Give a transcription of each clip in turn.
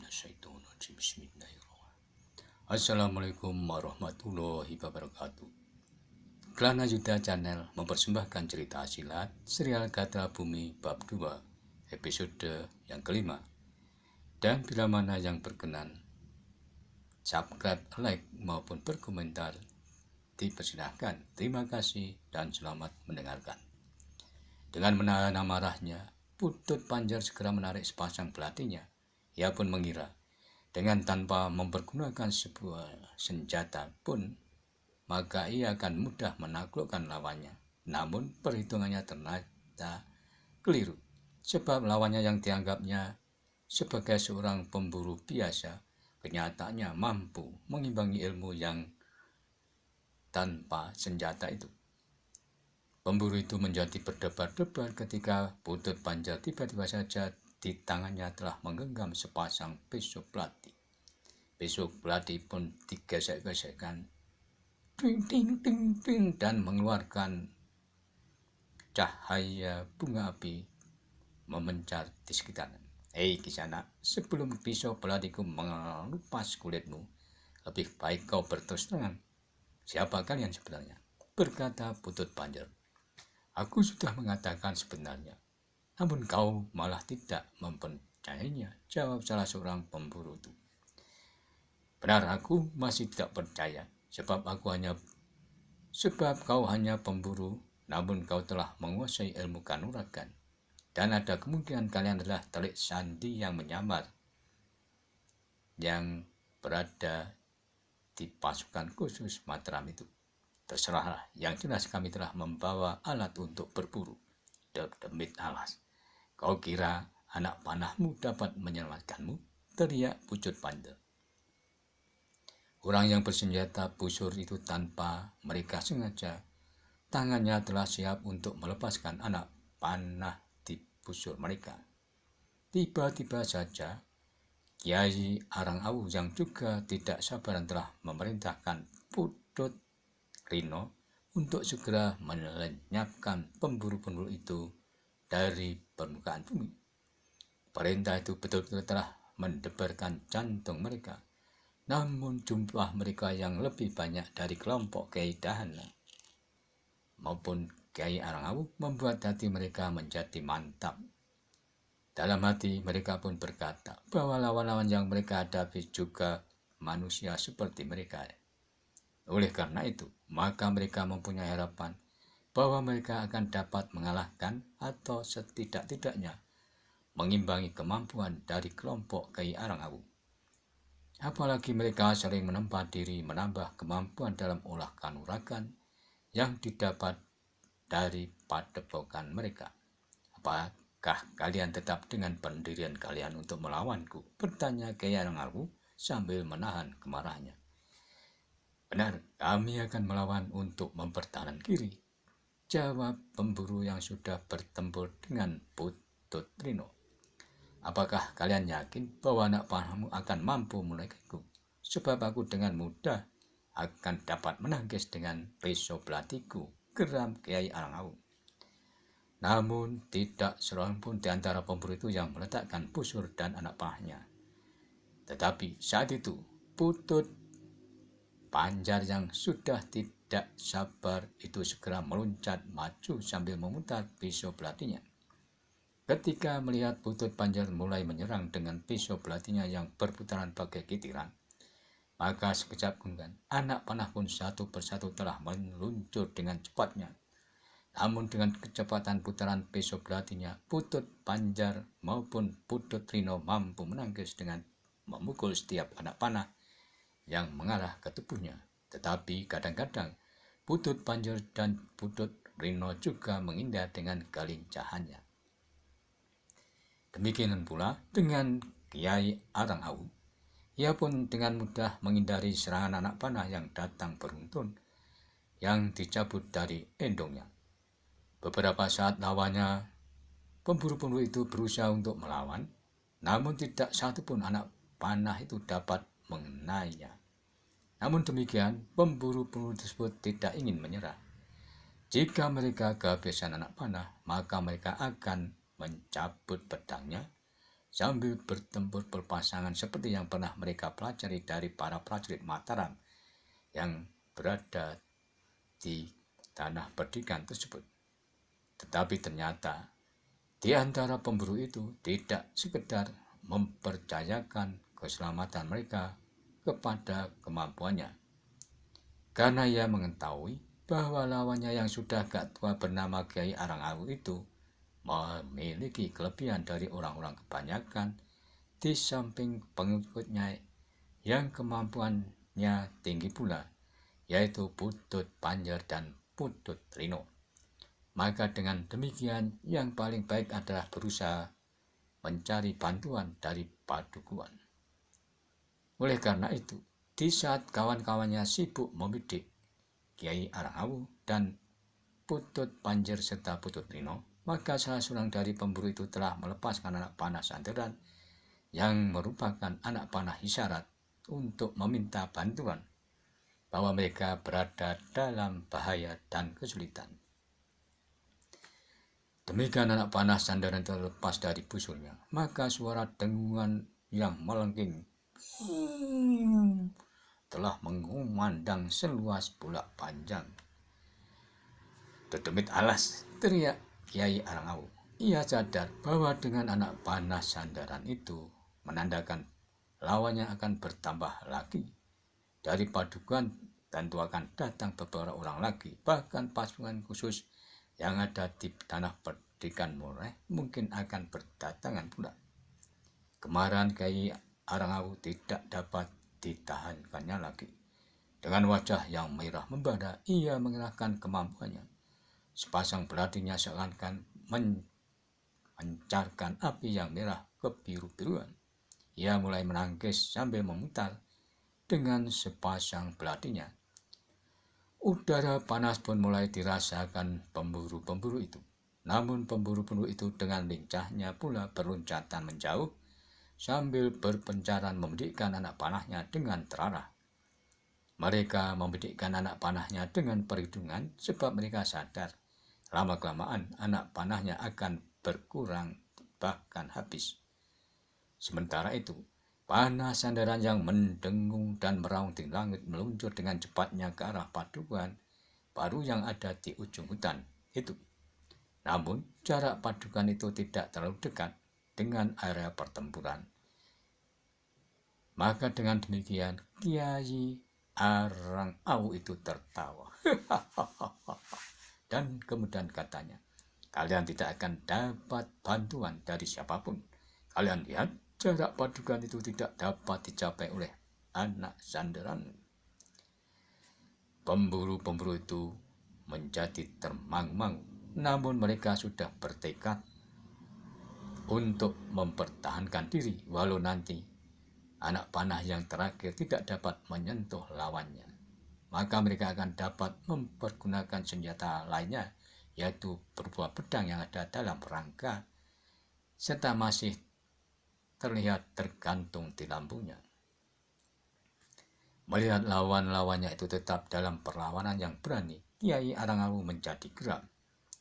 minasyaitonirrajim. Bismillahirrahmanirrahim. Assalamualaikum warahmatullahi wabarakatuh. Kelana Yuda Channel mempersembahkan cerita silat serial Gatra Bumi bab 2 episode yang kelima. Dan bila mana yang berkenan, subscribe, like maupun berkomentar dipersilahkan. Terima kasih dan selamat mendengarkan. Dengan menahan amarahnya, Putut Panjar segera menarik sepasang belatinya. Ia pun mengira dengan tanpa mempergunakan sebuah senjata pun maka ia akan mudah menaklukkan lawannya. Namun perhitungannya ternyata keliru, sebab lawannya yang dianggapnya sebagai seorang pemburu biasa kenyataannya mampu mengimbangi ilmu yang tanpa senjata itu. Pemburu itu menjadi berdebar-debar ketika Putut Panjar tiba-tiba saja di tangannya telah menggenggam sepasang pisau belati. Pisau belati pun digesek-gesekkan, ting ting ting ting, dan mengeluarkan cahaya bunga api memencar di sekitarnya. Hei Kisana, sebelum pisau belatiku mengelupas kulitmu, lebih baik kau berterus terang. Siapa kalian sebenarnya? Berkata Putut Panjar. Aku sudah mengatakan sebenarnya, namun kau malah tidak mempercayainya, jawab salah seorang pemburu itu. Benar, aku masih tidak percaya, sebab kau hanya pemburu, namun kau telah menguasai ilmu kanuragan, dan ada kemungkinan kalian adalah telik sandi yang menyamar, yang berada di pasukan khusus Mataram itu. Terserahlah, yang jelas kami telah membawa alat untuk berburu. Demit alas. Kau kira anak panahmu dapat menyelamatkanmu? Teriak Putut Panjar. Orang yang bersenjata busur itu tanpa mereka sengaja, tangannya telah siap untuk melepaskan anak panah di busur mereka. Tiba-tiba saja, Kiai Arang-Awu yang juga tidak sabaran telah memerintahkan Putut Rino untuk segera melenyapkan pemburu-pemburu itu dari permukaan bumi. Perintah itu betul-betul telah mendebarkan jantung mereka. Namun jumlah mereka yang lebih banyak dari kelompok Kiai Dahana maupun Kiai Arang-Awu membuat hati mereka menjadi mantap. Dalam hati mereka pun berkata bahwa lawan-lawan yang mereka hadapi juga manusia seperti mereka. Oleh karena itu, maka mereka mempunyai harapan bahwa mereka akan dapat mengalahkan atau setidak-tidaknya mengimbangi kemampuan dari kelompok Kiai Arang-Awu. Apalagi mereka sering menempa diri menambah kemampuan dalam olah kanuragan yang didapat dari padepokan mereka. Apakah kalian tetap dengan pendirian kalian untuk melawanku? Bertanya Kiai Arang-Awu sambil menahan kemarahannya. Benar, kami akan melawan untuk mempertahankan kiri, jawab pemburu yang sudah bertempur dengan Putut Rino. Apakah kalian yakin bahwa anak panahmu akan mampu menangkisku? Sebab aku dengan mudah akan dapat menangkis dengan pisau belatiku, geram Kiai Arang-Awu. Namun tidak seorang pun di antara pemburu itu yang meletakkan busur dan anak panahnya. Tetapi saat itu Putut Panjar yang sudah tidak sabar itu segera meloncat maju sambil memutar pisau belatinya. Ketika melihat Putut Panjar mulai menyerang dengan pisau belatinya yang berputaran bagai kitiran, maka sekejap kemudian anak panah pun satu persatu telah meluncur dengan cepatnya. Namun dengan kecepatan putaran pisau belatinya, Putut Panjar maupun Putut Rino mampu menangkis dengan memukul setiap anak panah yang mengarah ke tubuhnya. Tetapi kadang-kadang Putut Panjar dan Putut Rino juga menghindar dengan kelincahannya. Demikian pula dengan Kiai Arang-Awu. Ia pun dengan mudah menghindari serangan anak panah yang datang beruntun yang dicabut dari endongnya. Beberapa saat lawannya, pemburu-pemburu itu berusaha untuk melawan, namun tidak satupun anak panah itu dapat mengenainya. Namun demikian, pemburu-pemburu tersebut tidak ingin menyerah. Jika mereka kehabisan anak panah, maka mereka akan mencabut pedangnya sambil bertempur berpasangan seperti yang pernah mereka pelajari dari para prajurit Mataram yang berada di tanah perdikan tersebut. Tetapi ternyata di antara pemburu itu tidak sekedar mempercayakan keselamatan mereka kepada kemampuannya, karena ia mengetahui bahwa lawannya yang sudah agak tua bernama Kiai Arangawu itu memiliki kelebihan dari orang-orang kebanyakan di samping pengikutnya yang kemampuannya tinggi pula, yaitu Putut Panjer dan Putut Rino. Maka dengan demikian yang paling baik adalah berusaha mencari bantuan dari Padukuan. Oleh karena itu, di saat kawan-kawannya sibuk membidik Kiai Arangawu dan Putut Panjer serta Putut Rino, maka salah seorang dari pemburu itu telah melepaskan anak panah sanderan yang merupakan anak panah isyarat untuk meminta bantuan bahwa mereka berada dalam bahaya dan kesulitan. Demikian anak panah sandaran terlepas dari busurnya, maka suara dengungan yang melengking telah mengumandang seluas bulak panjang. "Dedemit alas!" teriak Kiai Arangawu. Ia sadar bahwa dengan anak panah sandaran itu menandakan lawannya akan bertambah lagi. Dari Padukuan tentu akan datang beberapa orang lagi, bahkan pasukan khusus yang ada di tanah perdikan Murai mungkin akan berdatangan pula. Kemarahan Kiai Arangawu tidak dapat ditahankannya lagi. Dengan wajah yang merah membara, ia mengerahkan kemampuannya. Sepasang belatinya seakan mencarkan api yang merah kebiru-biruan. Ia mulai menangkis sambil memutar dengan sepasang belatinya. Udara panas pun mulai dirasakan pemburu-pemburu itu. Namun pemburu-pemburu itu dengan lincahnya pula berloncatan menjauh sambil berpencaran membidikkan anak panahnya dengan terarah. Mereka membidikkan anak panahnya dengan perhitungan sebab mereka sadar lama-kelamaan anak panahnya akan berkurang bahkan habis. Sementara itu, panah sandaran yang mendengung dan meraung di langit meluncur dengan cepatnya ke arah Padukuan baru yang ada di ujung hutan itu. Namun, jarak Padukuan itu tidak terlalu dekat dengan area pertempuran. Maka dengan demikian, Kiai Arangawu itu tertawa. Dan kemudian katanya, "Kalian tidak akan dapat bantuan dari siapapun. Kalian lihat, jarak Padukuan itu tidak dapat dicapai oleh anak sandaran." Pemburu-pemburu itu menjadi termangu-mangu, namun mereka sudah bertekad untuk mempertahankan diri walau nanti anak panah yang terakhir tidak dapat menyentuh lawannya. Maka mereka akan dapat mempergunakan senjata lainnya, yaitu berbuah pedang yang ada dalam rangka serta masih terlihat tergantung di lambungnya. Melihat lawan-lawannya itu tetap dalam perlawanan yang berani, Kiai Arangawu menjadi geram.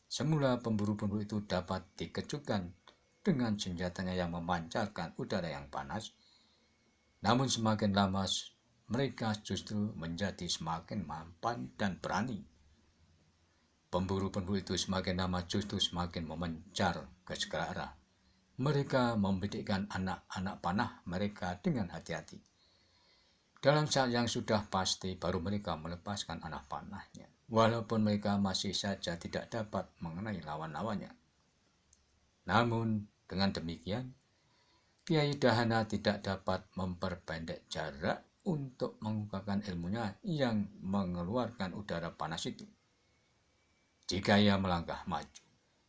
Semula pemburu-pemburu itu dapat dikejutkan dengan senjatanya yang memancarkan udara yang panas, namun semakin lama mereka justru menjadi semakin mampan dan berani. Pemburu-pemburu itu semakin lama justru semakin memencar ke segala arah. Mereka membidikkan anak-anak panah mereka dengan hati-hati. Dalam saat yang sudah pasti baru mereka melepaskan anak panahnya, walaupun mereka masih saja tidak dapat mengenai lawan-lawannya. Namun dengan demikian, Kiai Dahana tidak dapat memperpendek jarak untuk mengungkapkan ilmunya yang mengeluarkan udara panas itu. Jika ia melangkah maju,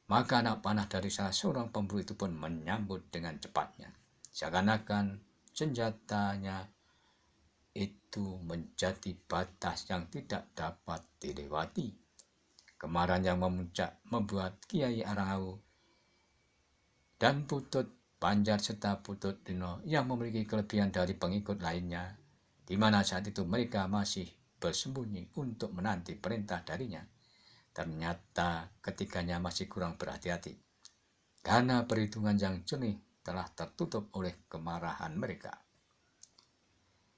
maka anak panah dari salah seorang pemburu itu pun menyambut dengan cepatnya. Seakan-akan senjatanya itu menjadi batas yang tidak dapat dilewati. Kemarahan yang memuncak membuat Kiai Arangawu dan Putut Panjar serta Putut Rino yang memiliki kelebihan dari pengikut lainnya, di mana saat itu mereka masih bersembunyi untuk menanti perintah darinya. Ternyata ketiganya masih kurang berhati-hati. Karena perhitungan yang jernih telah tertutup oleh kemarahan mereka.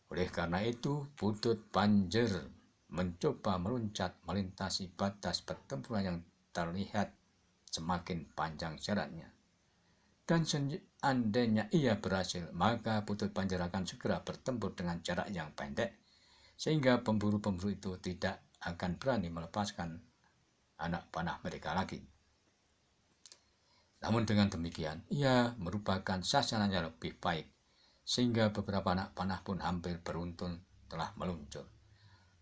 Oleh karena itu, Putut Panjer mencoba meluncat melintasi batas pertempuran yang terlihat semakin panjang jaraknya. Dan seandainya ia berhasil, maka Putut Panjer akan segera bertempur dengan jarak yang pendek, sehingga pemburu-pemburu itu tidak akan berani melepaskan anak panah mereka lagi. Namun dengan demikian, ia merupakan sasaran yang lebih baik, sehingga beberapa anak panah pun hampir beruntun telah meluncur.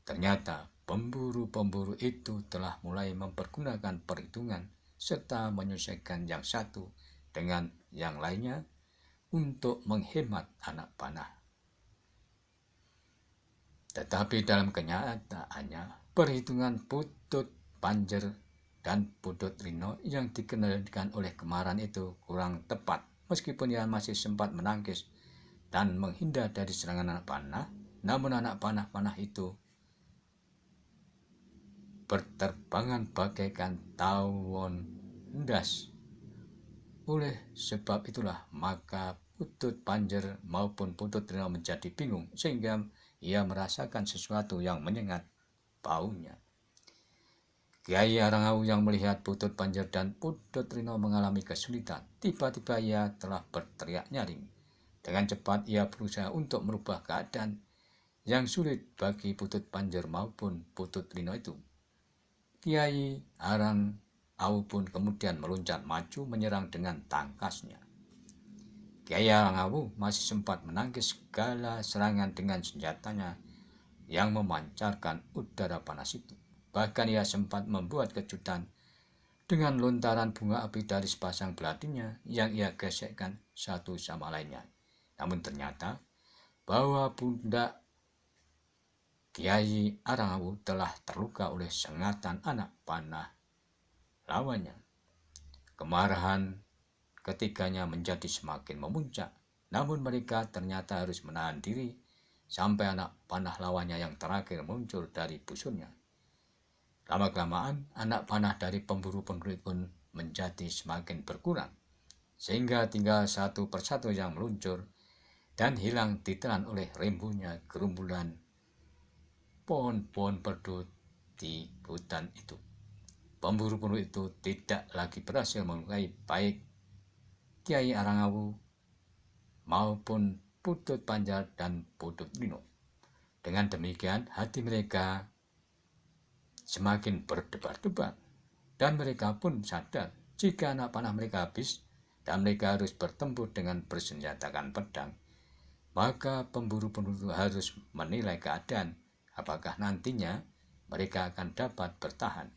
Ternyata pemburu-pemburu itu telah mulai mempergunakan perhitungan serta menyesuaikan yang satu dengan yang lainnya untuk menghemat anak panah. Tetapi dalam kenyataannya, perhitungan Putut Panjer dan Putut Rino yang dikendalikan oleh kemarahan itu kurang tepat. Meskipun ia masih sempat menangkis dan menghindar dari serangan anak panah, namun anak panah-panah itu berterbangan bagaikan tawon endas. Oleh sebab itulah maka Putut Panjer maupun Putut Rino menjadi bingung, sehingga ia merasakan sesuatu yang menyengat baunya. Kiai Arangawu yang melihat Putut Panjer dan Putut Rino mengalami kesulitan, tiba-tiba ia telah berteriak nyaring. Dengan cepat ia berusaha untuk merubah keadaan yang sulit bagi Putut Panjer maupun Putut Rino itu. Kiai Arangawu pun kemudian meloncat maju menyerang dengan tangkasnya. Kiai Arangawu masih sempat menangkis segala serangan dengan senjatanya yang memancarkan udara panas itu. Bahkan ia sempat membuat kejutan dengan lontaran bunga api dari sepasang belatinya yang ia gesekkan satu sama lainnya. Namun ternyata bahwa pundak Kiai Arangawu telah terluka oleh sengatan anak panah lawannya. Kemarahan ketiganya menjadi semakin memuncak, namun mereka ternyata harus menahan diri sampai anak panah lawannya yang terakhir muncul dari busurnya. Lama-kelamaan, anak panah dari pemburu-pemburu pun menjadi semakin berkurang, sehingga tinggal satu persatu yang meluncur dan hilang ditelan oleh rimbunya gerumbulan pohon-pohon perdu di hutan itu. Pemburu-pemburu itu tidak lagi berhasil melukai baik Kiai Arangawu maupun Putut Panjer dan Putut Rino. Dengan demikian, hati mereka semakin berdebar-debar, dan mereka pun sadar jika anak panah mereka habis dan mereka harus bertempur dengan bersenjatakan pedang, maka pemburu-pemburu harus menilai keadaan apakah nantinya mereka akan dapat bertahan.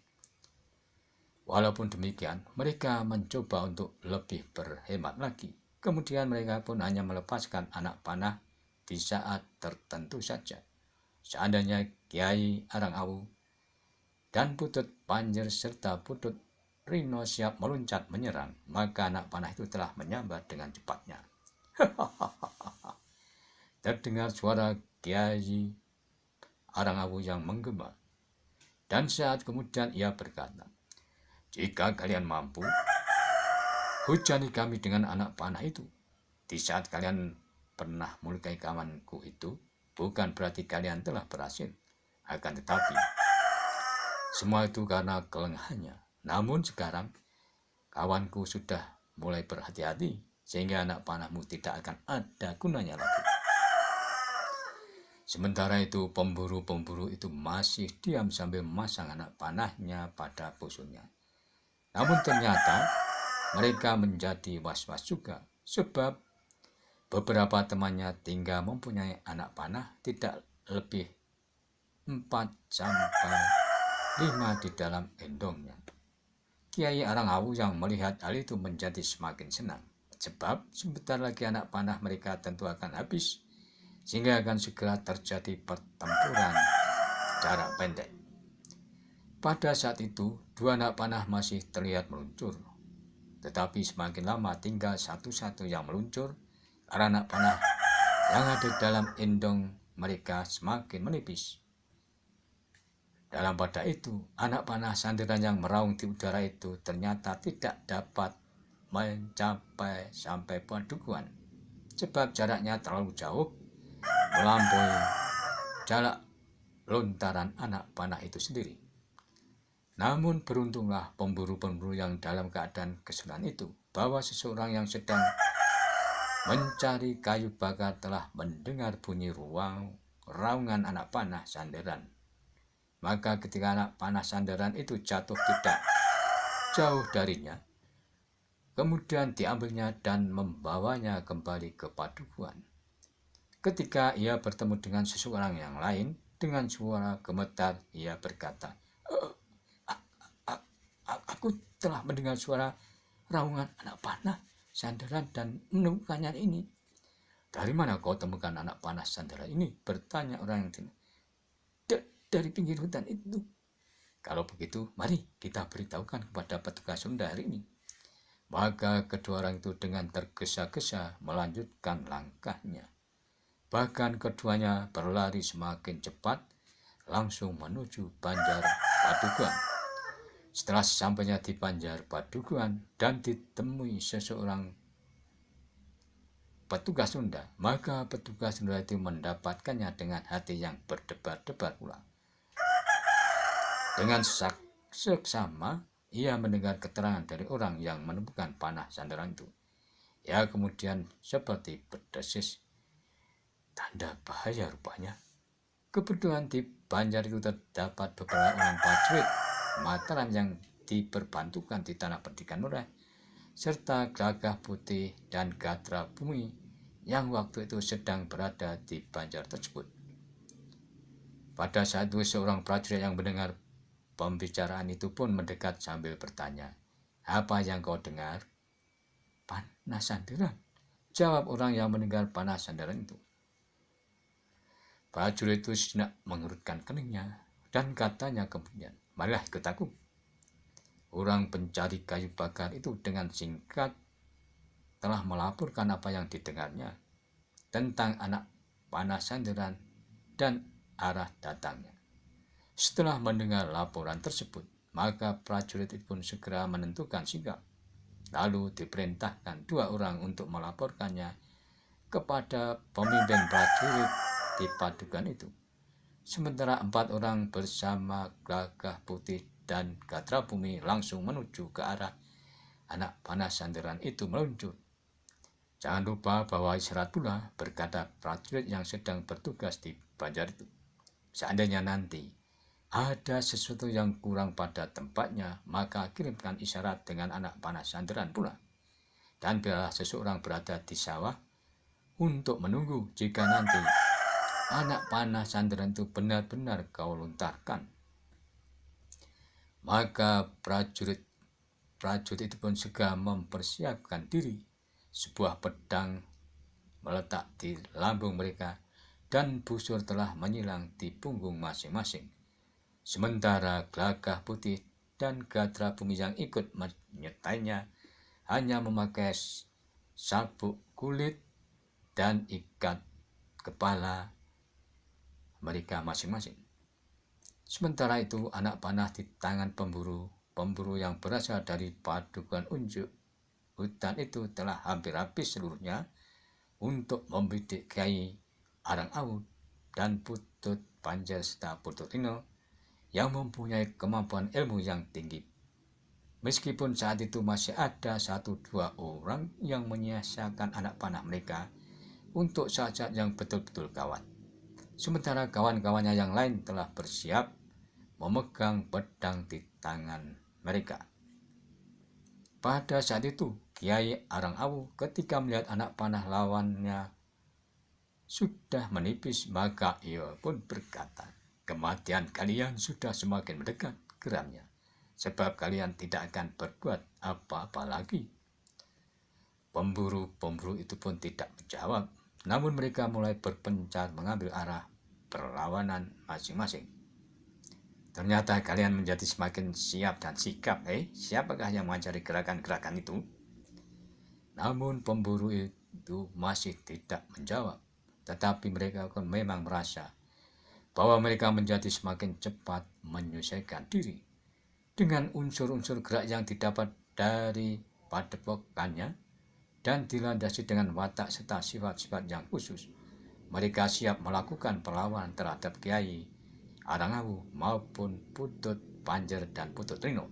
Walaupun demikian, mereka mencoba untuk lebih berhemat lagi. Kemudian mereka pun hanya melepaskan anak panah di saat tertentu saja. Seandainya Kiai Arangawu dan Putut Panjer serta Putut Rino siap meluncat menyerang, maka anak panah itu telah menyambar dengan cepatnya. Terdengar suara Kiai Arangawu yang menggema, dan saat kemudian ia berkata, "Jika kalian mampu, hujani kami dengan anak panah itu. Di saat kalian pernah melukai kawanku itu, bukan berarti kalian telah berhasil. Akan tetapi, semua itu karena kelengahannya. Namun sekarang, kawanku sudah mulai berhati-hati, sehingga anak panahmu tidak akan ada gunanya lagi." Sementara itu, pemburu-pemburu itu masih diam sambil memasang anak panahnya pada busurnya. Namun ternyata mereka menjadi was-was juga, sebab beberapa temannya tinggal mempunyai anak panah tidak lebih 4-5 di dalam endongnya. Kiai Arangawu yang melihat hal itu menjadi semakin senang, sebab sebentar lagi anak panah mereka tentu akan habis, sehingga akan segera terjadi pertempuran jarak pendek. Pada saat itu, dua anak panah masih terlihat meluncur, tetapi semakin lama tinggal satu-satu yang meluncur karena anak panah yang ada dalam endong mereka semakin menipis. Dalam pada itu, anak panah sandiran yang meraung di udara itu ternyata tidak dapat mencapai sampai padukuhan, sebab jaraknya terlalu jauh melampaui jarak lontaran anak panah itu sendiri. Namun beruntunglah pemburu-pemburu yang dalam keadaan kesulitan itu, bahwa seseorang yang sedang mencari kayu bakar telah mendengar bunyi raungan anak panah sandaran. Maka ketika anak panah sandaran itu jatuh tidak jauh darinya, kemudian diambilnya dan membawanya kembali ke padukuhan. Ketika ia bertemu dengan seseorang yang lain, dengan suara gemetar ia berkata, "Aku telah mendengar suara raungan anak panah sandaran dan menemukannya ini." "Dari mana kau temukan anak panah sandaran ini?" bertanya orang yang "Dari pinggir hutan itu." "Kalau begitu, mari kita beritahukan kepada petugas ronda hari ini." Maka kedua orang itu dengan tergesa-gesa melanjutkan langkahnya. Bahkan keduanya berlari semakin cepat, langsung menuju Banjar Padukuhan. Setelah sampainya di Banjar Padukuhan dan ditemui seseorang petugas ronda, maka petugas ronda itu mendapatkannya dengan hati yang berdebar-debar pula. Dengan seksama ia mendengar keterangan dari orang yang menemukan panah sandaran itu. Ya kemudian seperti berdesis, tanda bahaya rupanya. Kebetulan di Banjar itu terdapat beberapa orang prajurit Mataram yang diperbantukan di tanah pendidikan murah, serta Gagah Putih dan Gatra Bumi yang waktu itu sedang berada di Banjar tersebut. Pada saat itu seorang prajurit yang mendengar pembicaraan itu pun mendekat sambil bertanya, "Apa yang kau dengar?" "Panah sandaran," jawab orang yang mendengar panah sandaran itu. Prajurit itu sejenak mengerutkan keningnya dan katanya kemudian, "Marilah ikut aku." Orang pencari kayu bakar itu dengan singkat telah melaporkan apa yang didengarnya tentang anak panah sandaran dan arah datangnya. Setelah mendengar laporan tersebut, maka prajurit itu pun segera menentukan sikap. Lalu diperintahkan 2 orang untuk melaporkannya kepada pemimpin prajurit di padukuhan itu. Sementara 4 orang bersama Gagah Putih dan Gatra Bumi langsung menuju ke arah anak panah sandaran itu meluncur. "Jangan lupa bawa isyarat pula," berkata prajurit yang sedang bertugas di Banjar itu. "Seandainya nanti ada sesuatu yang kurang pada tempatnya, maka kirimkan isyarat dengan anak panah sandaran pula. Dan biarlah seseorang berada di sawah untuk menunggu jika nanti anak panah sandaran itu benar-benar kau lontarkan." Maka prajurit itu pun segera mempersiapkan diri. Sebuah pedang meletak di lambung mereka dan busur telah menyilang di punggung masing-masing. Sementara Gagah Putih dan Gatra Bumi yang ikut menyertainya hanya memakai sabuk kulit dan ikat kepala mereka masing-masing. Sementara itu anak panah di tangan pemburu yang berasal dari padukuhan unjuk hutan itu telah hampir habis seluruhnya untuk membidik Kiai Arang Awut dan Putut Banjar serta Putut Rino yang mempunyai kemampuan ilmu yang tinggi. Meskipun saat itu masih ada 1-2 orang yang menyiasakan anak panah mereka untuk saat-saat yang betul-betul gawat. Sementara kawan-kawannya yang lain telah bersiap memegang pedang di tangan mereka. Pada saat itu, Kiai Arang Awu ketika melihat anak panah lawannya sudah menipis, maka ia pun berkata, "Kematian kalian sudah semakin mendekat," geramnya, "sebab kalian tidak akan berbuat apa-apa lagi." Pemburu itu pun tidak menjawab, namun mereka mulai berpencar mengambil arah perlawanan masing-masing. "Ternyata kalian menjadi semakin siap dan sigap, siapakah yang mengajari gerakan-gerakan itu?" Namun pemburu itu masih tidak menjawab, tetapi mereka pun memang merasa bahwa mereka menjadi semakin cepat menyesuaikan diri dengan unsur-unsur gerak yang didapat dari padepokannya dan dilandasi dengan watak serta sifat-sifat yang khusus, mereka siap melakukan perlawanan terhadap Kiai Arangawu maupun Putut Panjer dan Putut Rino.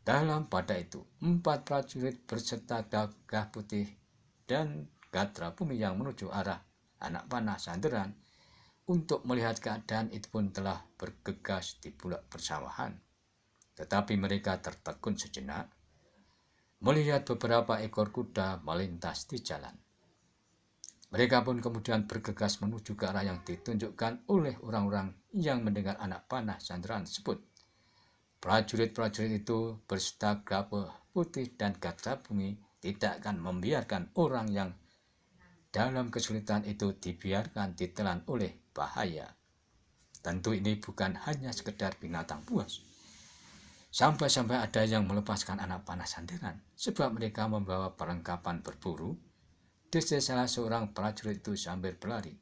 Dalam pada itu, 4 prajurit berserta gagah putih dan Gatra Bumi yang menuju arah anak panah Sanderan untuk melihat keadaan itu pun telah bergegas di bulak persawahan. Tetapi mereka tertegun sejenak melihat beberapa ekor kuda melintas di jalan. Mereka pun kemudian bergegas menuju ke arah yang ditunjukkan oleh orang-orang yang mendengar anak panah Sanderan tersebut. Prajurit-prajurit itu berserta gagah putih dan Gatra Bumi tidak akan membiarkan orang yang dalam kesulitan itu dibiarkan ditelan oleh bahaya. Tentu ini bukan hanya sekedar binatang buas. Sampai-sampai ada yang melepaskan anak panah Sanderan, sebab mereka membawa perlengkapan berburu. Desir salah seorang prajurit itu sambil berlari.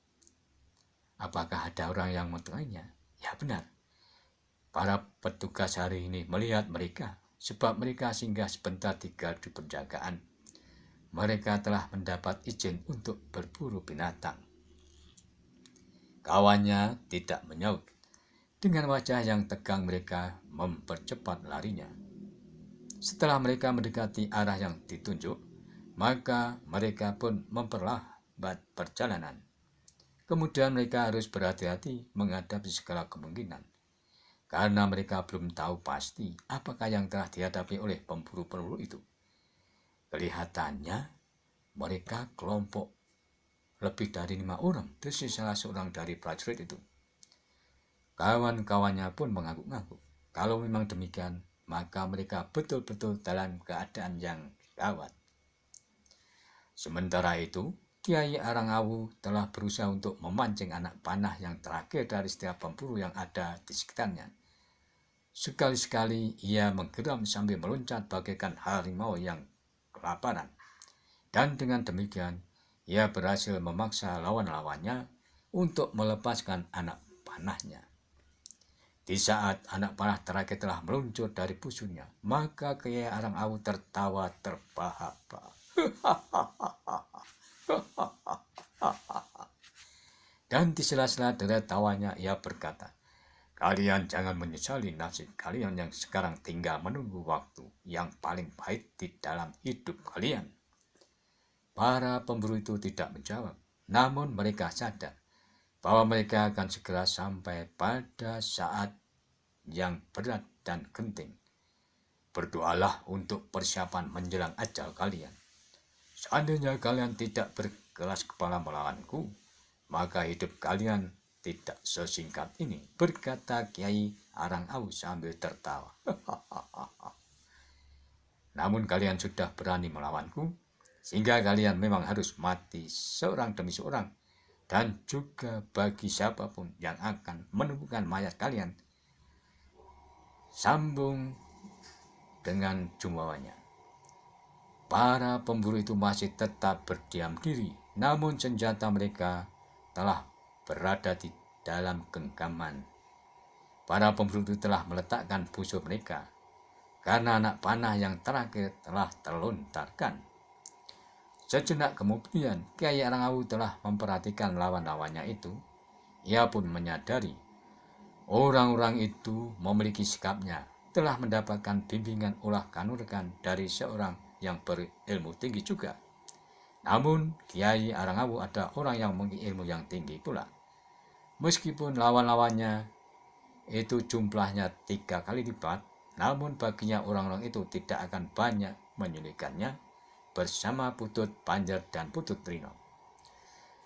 Apakah ada orang yang mendengarnya? Ya benar. Para petugas hari ini melihat mereka, sebab mereka singgah sebentar di gardu penjagaan. Mereka telah mendapat izin untuk berburu binatang. Kawannya tidak menyaut. Dengan wajah yang tegang mereka mempercepat larinya. Setelah mereka mendekati arah yang ditunjuk, maka mereka pun memperlambat perjalanan. Kemudian mereka harus berhati-hati menghadapi segala kemungkinan, karena mereka belum tahu pasti apakah yang telah dihadapi oleh pemburu-pemburu itu. Kelihatannya mereka kelompok lebih dari 5 orang, desir salah seorang dari prajurit itu. Kawan-kawannya pun mengangguk-angguk. Kalau memang demikian, maka mereka betul-betul dalam keadaan yang gawat. Sementara itu, Kiai Arangawu telah berusaha untuk memancing anak panah yang terakhir dari setiap pemburu yang ada di sekitarnya. Sekali-sekali ia menggeram sambil meloncat bagaikan harimau yang kelaparan. Dan dengan demikian, ia berhasil memaksa lawan-lawannya untuk melepaskan anak panahnya. Di saat anak panah terakhir telah meluncur dari busurnya, maka Kiai Arangawu tertawa terbahak-bahak. Dan di sela-sela deret tawanya ia berkata, "Kalian jangan menyesali nasib kalian yang sekarang tinggal menunggu waktu yang paling pahit di dalam hidup kalian." Para pemburu itu tidak menjawab, namun mereka sadar bahwa mereka akan segera sampai pada saat yang berat dan genting. Berdoalah untuk persiapan menjelang ajal kalian. Seandainya kalian tidak berkeras kepala melawanku, maka hidup kalian tidak sesingkat ini, berkata Kiai Arangawu sambil tertawa. Namun kalian sudah berani melawanku, sehingga kalian memang harus mati seorang demi seorang, dan juga bagi siapapun yang akan menemukan mayat kalian. Sambung dengan jumbawanya. Para pemburu itu masih tetap berdiam diri, namun senjata mereka telah berada di dalam genggaman. Para pemburu itu telah meletakkan busur mereka, karena anak panah yang terakhir telah terlontarkan. Sejenak kemudian, Kiai Arangawu telah memperhatikan lawan-lawannya itu. Ia pun menyadari orang-orang itu memiliki sikapnya, telah mendapatkan bimbingan olah kanuragan dari seorang yang berilmu tinggi juga. Namun, Kiai Arangawu adalah orang yang memiliki ilmu yang tinggi pula. Meskipun lawan-lawannya itu jumlahnya 3 kali lipat, namun baginya orang-orang itu tidak akan banyak menyulitkannya bersama Putut Panjer dan Putut Rino.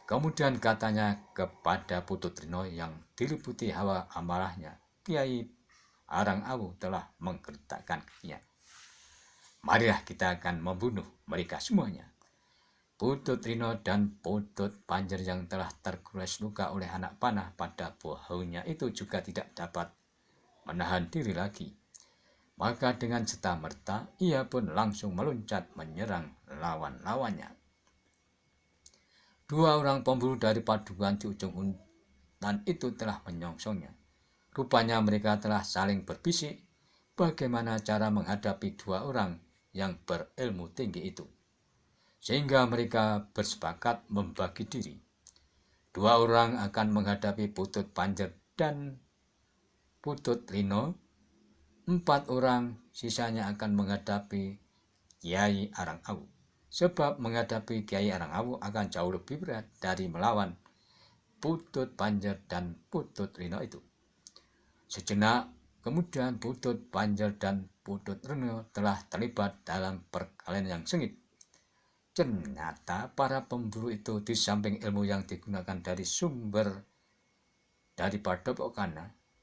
Kemudian katanya kepada Putut Rino yang diliputi hawa amarahnya, Kiai Arangawu telah menggertakkan kakinya. "Marilah kita akan membunuh mereka semuanya." Putut Rino dan Putut Panjer yang telah tergores luka oleh anak panah pada bahunya itu juga tidak dapat menahan diri lagi. Maka dengan serta-merta ia pun langsung meloncat menyerang lawan-lawannya. 2 orang pemburu dari paduan di ujung hutan itu telah menyongsongnya. Rupanya mereka telah saling berbisik bagaimana cara menghadapi 2 orang yang berilmu tinggi itu. Sehingga mereka bersepakat membagi diri. 2 orang akan menghadapi Putut Panjer dan Putut Rino. 4 orang sisanya akan menghadapi Kiai Arangawu. Sebab menghadapi Kiai Arangawu akan jauh lebih berat dari melawan Putut Panjer dan Putut Rino itu. Sejenak kemudian Putut Panjer dan Putut Rino telah terlibat dalam perkelahian yang sengit. Ternyata para pemburu itu di samping ilmu yang digunakan dari sumber dari Padepokan,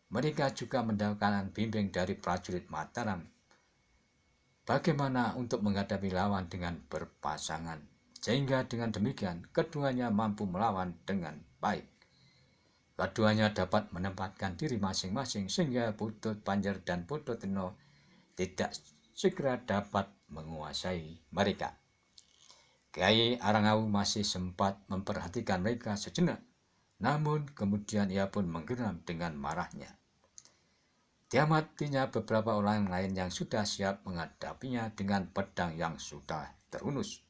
mereka juga mendapatkan bimbing dari prajurit Mataram. Bagaimana untuk menghadapi lawan dengan berpasangan, sehingga dengan demikian keduanya mampu melawan dengan baik. Keduanya dapat menempatkan diri masing-masing sehingga Putut Panjer dan Putut Rino tidak segera dapat menguasai mereka. Kiai Arangawu masih sempat memperhatikan mereka sejenak, namun kemudian ia pun menggeram dengan marahnya. Diamatinya beberapa orang lain yang sudah siap menghadapinya dengan pedang yang sudah terhunus.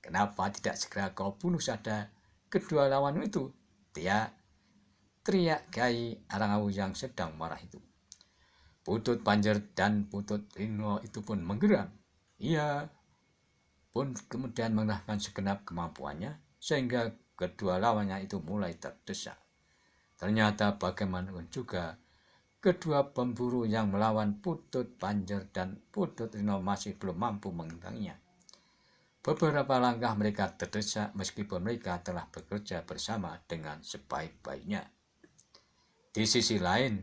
Kenapa tidak segera kau bunuh saja kedua lawanmu itu? Teriak Kiai Arangawu yang sedang marah itu. Putut Panjer dan Putut Rino itu pun menggeram. Ia pun kemudian mengerahkan segenap kemampuannya sehingga kedua lawannya itu mulai terdesak. Ternyata bagaimanapun juga kedua pemburu yang melawan Putut Panjer dan Putut Rino masih belum mampu mengendanginya. Beberapa langkah mereka terdesak meskipun mereka telah bekerja bersama dengan sebaik-baiknya. Di sisi lain,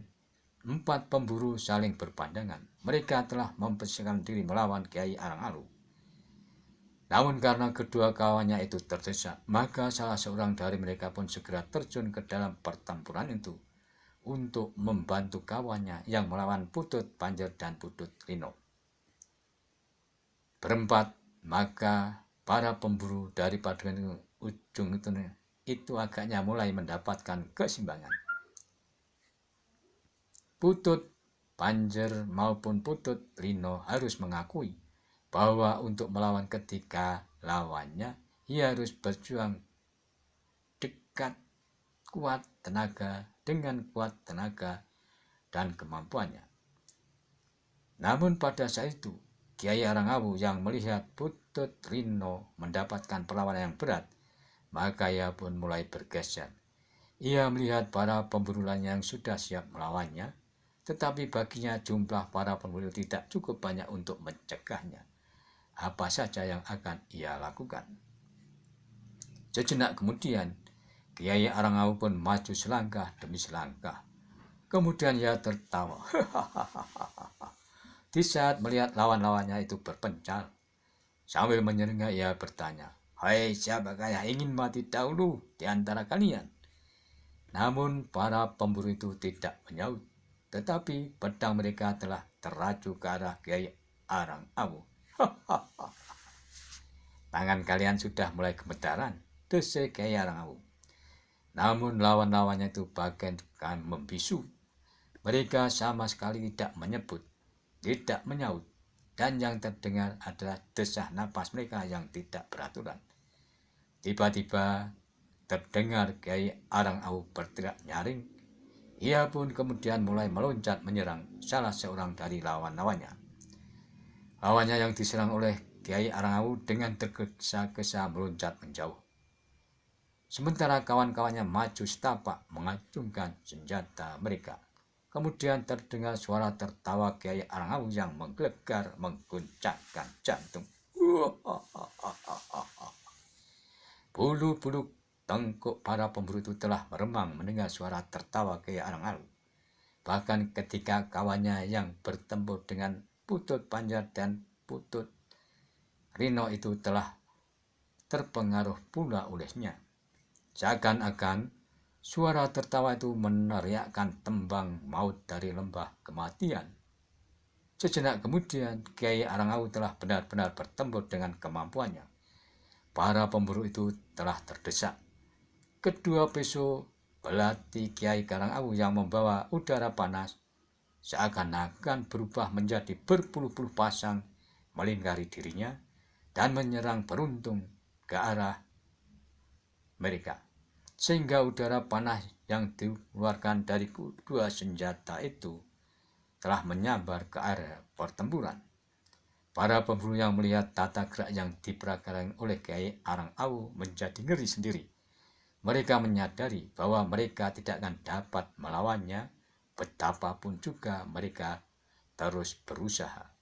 4 pemburu saling berpandangan. Mereka telah mempersiapkan diri melawan Kiai Arangawu. Namun karena kedua kawannya itu terdesak, maka salah seorang dari mereka pun segera terjun ke dalam pertempuran itu untuk membantu kawannya yang melawan Putut Panjer dan Putut Rino. Berempat, maka para pemburu dari paduan ujung itu agaknya mulai mendapatkan keseimbangan. Putut Panjer maupun Putut Rino harus mengakui bahwa untuk melawan ketiga lawannya, ia harus berjuang dekat, kuat tenaga dengan kuat tenaga dan kemampuannya. Namun pada saat itu, Kiai Arangawu yang melihat Putut Rino mendapatkan perlawanan yang berat, maka ia pun mulai bergeser. Ia melihat para pemburu lain yang sudah siap melawannya, tetapi baginya jumlah para pemburu tidak cukup banyak untuk mencegahnya. Apa saja yang akan ia lakukan? Sejenak kemudian, Kiai Arangawu pun maju selangkah demi selangkah. Kemudian ia tertawa. Di saat melihat lawan-lawannya itu berpencar, sambil menyeringai ia bertanya, "Hai, siapakah yang ingin mati dahulu di antara kalian?" Namun para pemburu itu tidak menyaut, tetapi pedang mereka telah teraju ke arah Kiai Arangawu. "Tangan kalian sudah mulai gemetaran," desik Kiai Arangawu. Namun lawan-lawannya itu bagaikan membisu. Mereka sama sekali tidak menyebut, tidak menyaut, dan yang terdengar adalah desah napas mereka yang tidak beraturan. Tiba-tiba terdengar Kiai Arangawu berteriak nyaring. Ia pun kemudian mulai meloncat menyerang salah seorang dari lawan-lawannya. Lawannya yang diserang oleh Kiai Arangawu dengan tergesa-gesa meloncat menjauh. Sementara kawan-kawannya maju setapak mengacungkan senjata mereka. Kemudian terdengar suara tertawa Kiai Arangawu yang menggelegar mengguncangkan jantung. Bulu-bulu tengkuk para pemburu itu telah meremang mendengar suara tertawa Kiai Arangawu. Bahkan ketika kawannya yang bertempur dengan Putut Panjer dan Putut Rino itu telah terpengaruh pula olehnya. Seakan-akan suara tertawa itu meneriakkan tembang maut dari lembah kematian. Sejenak kemudian, Kiai Arangawu telah benar-benar bertempur dengan kemampuannya. Para pemburu itu telah terdesak. Kedua peso belati Kiai Arangawu yang membawa udara panas seakan-akan berubah menjadi berpuluh-puluh pasang melingkari dirinya dan menyerang beruntung ke arah mereka, sehingga udara panas yang dikeluarkan dari kedua senjata itu telah menyambar ke area pertempuran. Para pemburu yang melihat tata gerak yang diperagakan oleh Kiai Arang Awu menjadi ngeri sendiri. Mereka menyadari bahwa mereka tidak akan dapat melawannya, betapapun juga mereka terus berusaha.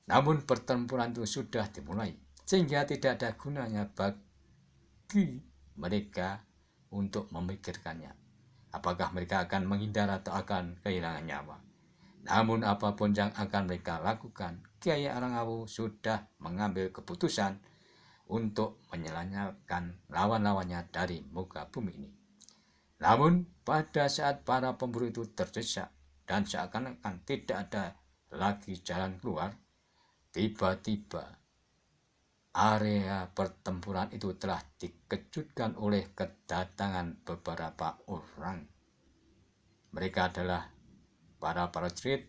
Namun pertempuran itu sudah dimulai, sehingga tidak ada gunanya bagi mereka untuk memikirkannya. Apakah mereka akan menghindar atau akan kehilangan nyawa? Namun apapun yang akan mereka lakukan, Kiai Arang Awu sudah mengambil keputusan untuk menyelamatkan lawan-lawannya dari muka bumi ini. Namun pada saat para pemburu itu terdesak dan seakan-akan tidak ada lagi jalan keluar, tiba-tiba area pertempuran itu telah dikejutkan oleh kedatangan beberapa orang. Mereka adalah para prajurit,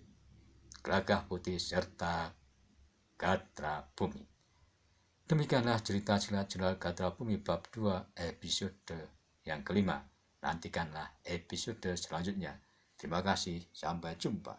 Gelagah Putih, serta Gatra Bumi. Demikianlah cerita silat Jenderal Gatra Bumi bab 2 episode yang kelima. Nantikanlah episode selanjutnya. Terima kasih, sampai jumpa.